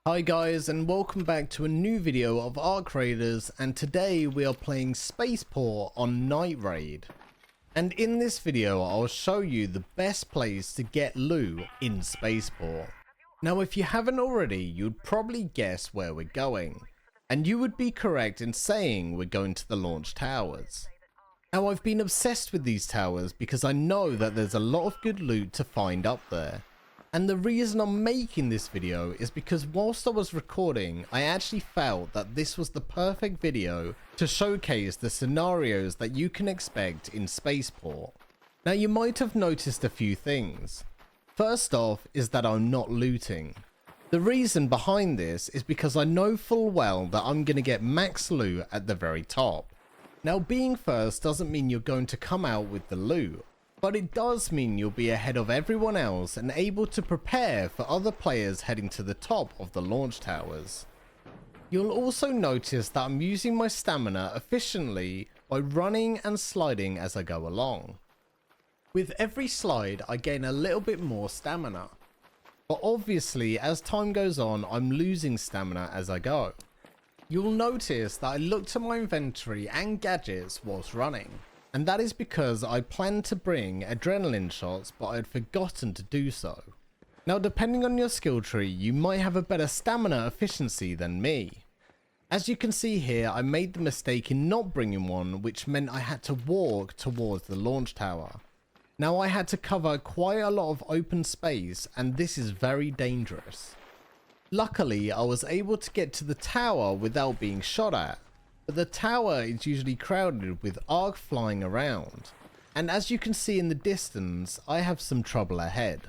Hi guys, and welcome back to a new video of Arc Raiders, and today we are playing Spaceport on Night Raid. And in this video I'll show you the best place to get loot in Spaceport. Now if you haven't already, you'd probably guess where we're going, and you would be correct in saying we're going to the launch towers. Now I've been obsessed with these towers because I know that there's a lot of good loot to find up there. And the reason I'm making this video is because whilst I was recording, I actually felt that this was the perfect video to showcase the scenarios that you can expect in Spaceport. Now you might have noticed a few things. First off is that I'm not looting. The reason behind this is because I know full well that I'm going to get max loot at the very top. Now being first doesn't mean you're going to come out with the loot, but it does mean you'll be ahead of everyone else and able to prepare for other players heading to the top of the launch towers. You'll also notice that I'm using my stamina efficiently by running and sliding as I go along. With every slide I gain a little bit more stamina, but obviously as time goes on I'm losing stamina as I go. You'll notice that I looked at my inventory and gadgets whilst running. And that is because I planned to bring adrenaline shots, but I had forgotten to do so. Now depending on your skill tree, you might have a better stamina efficiency than me. As you can see here, I made the mistake in not bringing one, which meant I had to walk towards the launch tower. Now I had to cover quite a lot of open space, and this is very dangerous. Luckily, I was able to get to the tower without being shot at. But the tower is usually crowded with Arc flying around, and as you can see in the distance, I have some trouble ahead.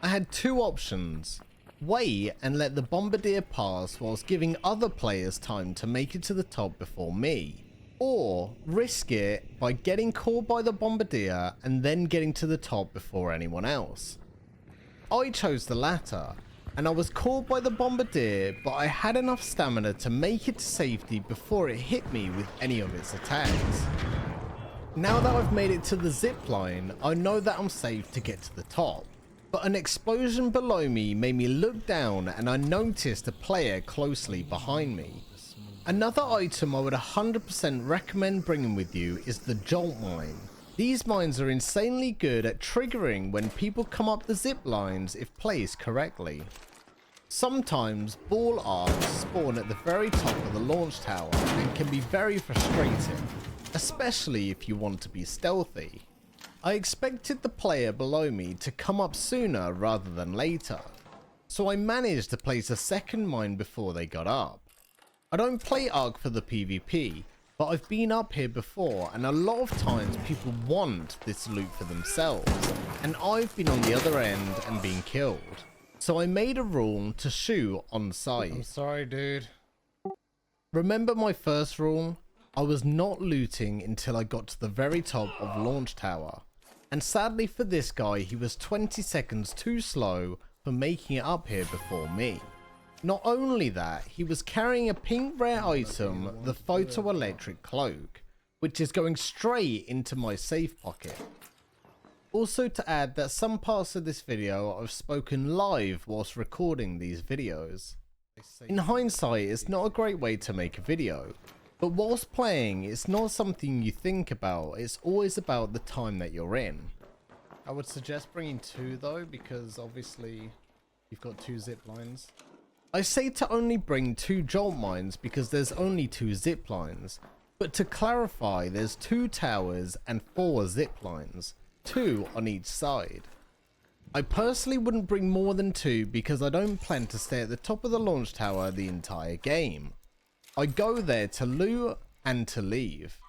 I had two options: wait and let the bombardier pass whilst giving other players time to make it to the top before me, or risk it by getting caught by the bombardier and then getting to the top before anyone else. I chose the latter, and I was caught by the bombardier, but I had enough stamina to make it to safety before it hit me with any of its attacks. Now that I've made it to the zip line, I know that I'm safe to get to the top, but an explosion below me made me look down and I noticed a player closely behind me. Another item I would 100% recommend bringing with you is the jolt mine. These mines are insanely good at triggering when people come up the zip lines if placed correctly. Sometimes ball arcs spawn at the very top of the launch tower and can be very frustrating, especially if you want to be stealthy. I expected the player below me to come up sooner rather than later, so I managed to place a second mine before they got up. I don't play Arc for the PvP, but I've been up here before, and a lot of times people want this loot for themselves, and I've been on the other end and been killed. So I made a rule to shoot on sight. I'm sorry, dude. Remember my first rule? I was not looting until I got to the very top of launch tower. And sadly for this guy, he was 20 seconds too slow for making it up here before me. Not only that, he was carrying a pink rare item, the photoelectric cloak, which is going straight into my safe pocket. Also to add that some parts of this video I've spoken live whilst recording these videos. In hindsight, it's not a great way to make a video, but whilst playing, it's not something you think about, it's always about the time that you're in. I would suggest bringing two though, because obviously you've got two zip lines. I say to only bring two jolt mines because there's only two zip lines, but to clarify, there's two towers and 4 zip lines, 2 on each side. I personally wouldn't bring more than 2 because I don't plan to stay at the top of the launch tower the entire game. I go there to loot and to leave.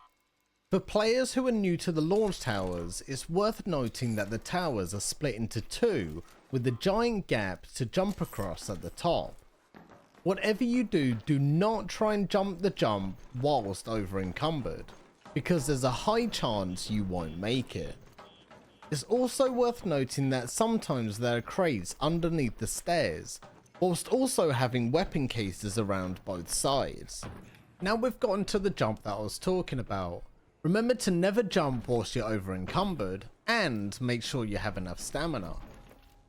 For players who are new to the launch towers, it's worth noting that the towers are split into 2 with a giant gap to jump across at the top. Whatever you do, do not try and jump the jump whilst over encumbered, because there's a high chance you won't make it. It's also worth noting that sometimes there are crates underneath the stairs, whilst also having weapon cases around both sides. Now we've gotten to the jump that I was talking about. Remember to never jump whilst you're over encumbered, and make sure you have enough stamina.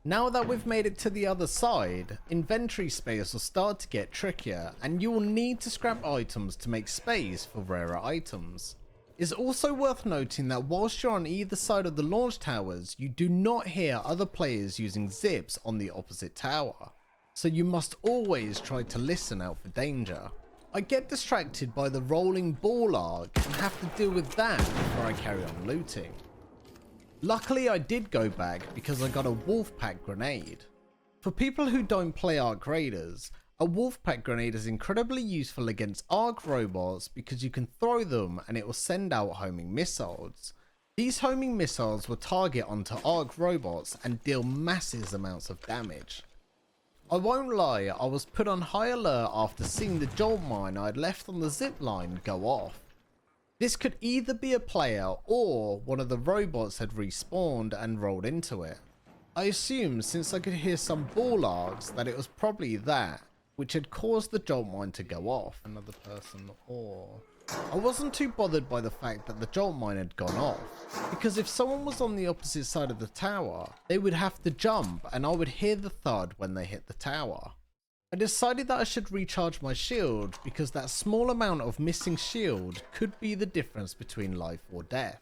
Now that we've made it to the other side, inventory space will start to get trickier and you will need to scrap items to make space for rarer items. It's also worth noting that whilst you're on either side of the launch towers, you do not hear other players using zips on the opposite tower, so you must always try to listen out for danger. I get distracted by the rolling ball arc and have to deal with that before I carry on looting. Luckily I did go back because I got a wolfpack grenade. For people who don't play Arc Raiders, a wolfpack grenade is incredibly useful against Arc robots because you can throw them and it will send out homing missiles. These homing missiles will target onto Arc robots and deal massive amounts of damage. I won't lie, I was put on high alert after seeing the jolt mine I had left on the zip line go off. This could either be a player or one of the robots had respawned and rolled into it. I assumed since I could hear some ball arcs that it was probably that which had caused the jolt mine to go off. Another person, or I wasn't too bothered by the fact that the jolt mine had gone off, because if someone was on the opposite side of the tower, they would have to jump and I would hear the thud when they hit the tower. I decided that I should recharge my shield because that small amount of missing shield could be the difference between life or death.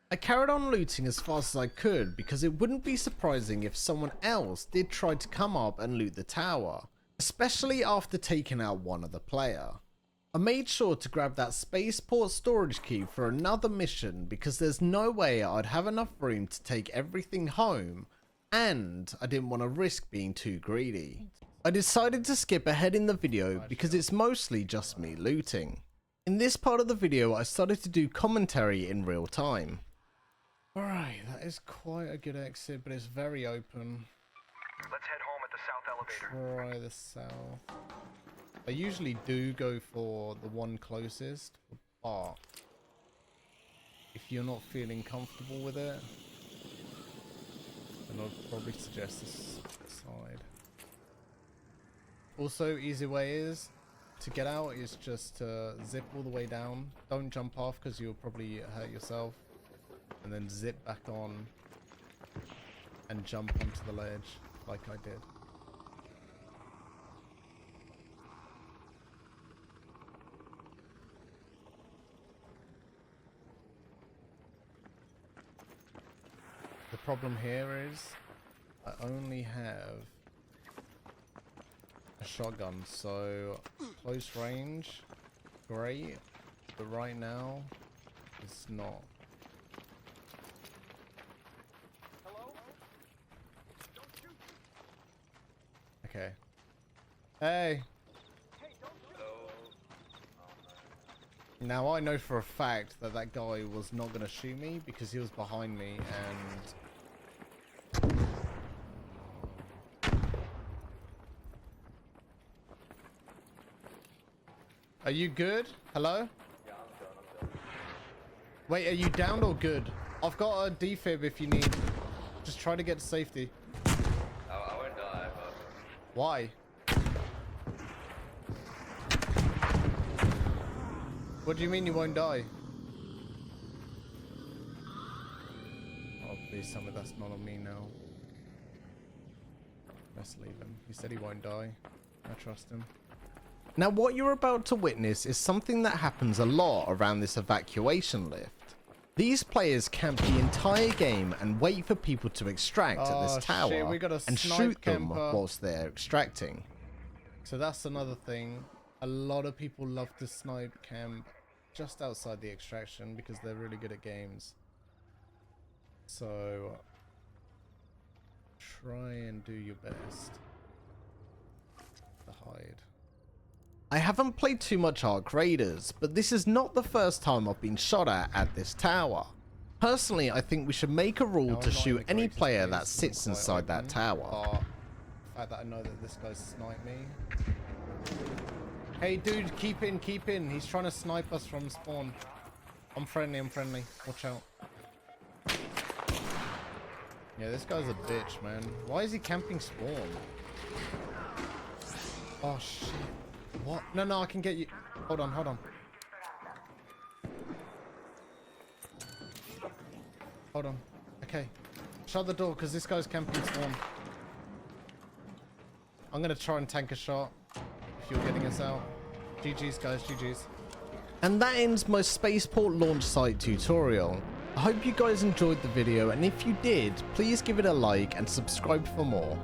I carried on looting as fast as I could because it wouldn't be surprising if someone else did try to come up and loot the tower, especially after taking out one other player. I made sure to grab that Spaceport storage key for another mission because there's no way I'd have enough room to take everything home, and I didn't want to risk being too greedy. I decided to skip ahead in the video because it's mostly just me looting. In this part of the video I started to do commentary in real time. Alright, that is quite a good exit, but it's very open. Let's head home at the south elevator. Try the south. I usually do go for the one closest, but if you're not feeling comfortable with it, then I'd probably suggest this side. Also, easy way is to get out is just to zip all the way down. Don't jump off because you'll probably hurt yourself, and then zip back on and jump onto the ledge like I did. The problem here is I only have a shotgun, so close range, great, but right now it's not. Okay. Hey! Now I know for a fact that that guy was not going to shoot me because he was behind me and... Are you good? Hello? Yeah, I'm done. Wait, are you down or good? I've got a defib if you need. Just try to get to safety. I won't die, but... Why? What do you mean you won't die? Oh, please tell me that's not on me now. Let's leave him. He said he won't die. I trust him. Now what you're about to witness is something that happens a lot around this evacuation lift. These players camp the entire game and wait for people to extract at this tower and shoot them whilst they're extracting. So that's another thing. A lot of people love to snipe camp just outside the extraction because they're really good at games. So try and do your best to hide. I haven't played too much Arc Raiders, but this is not the first time I've been shot at this tower. Personally, I think we should make a rule to shoot any player that sits inside that tower. The fact that I know that this guy's sniped me. Hey dude, keep in. He's trying to snipe us from spawn. I'm friendly. Watch out. Yeah, this guy's a bitch, man. Why is he camping spawn? Oh shit. What? No, I can get you. Hold on. Hold on. Okay. Shut the door because this guy's camping spawn. I'm gonna try and tank a shot if you're getting us out. GG's guys, GG's. And that ends my Spaceport launch site tutorial. I hope you guys enjoyed the video, and if you did, please give it a like and subscribe for more.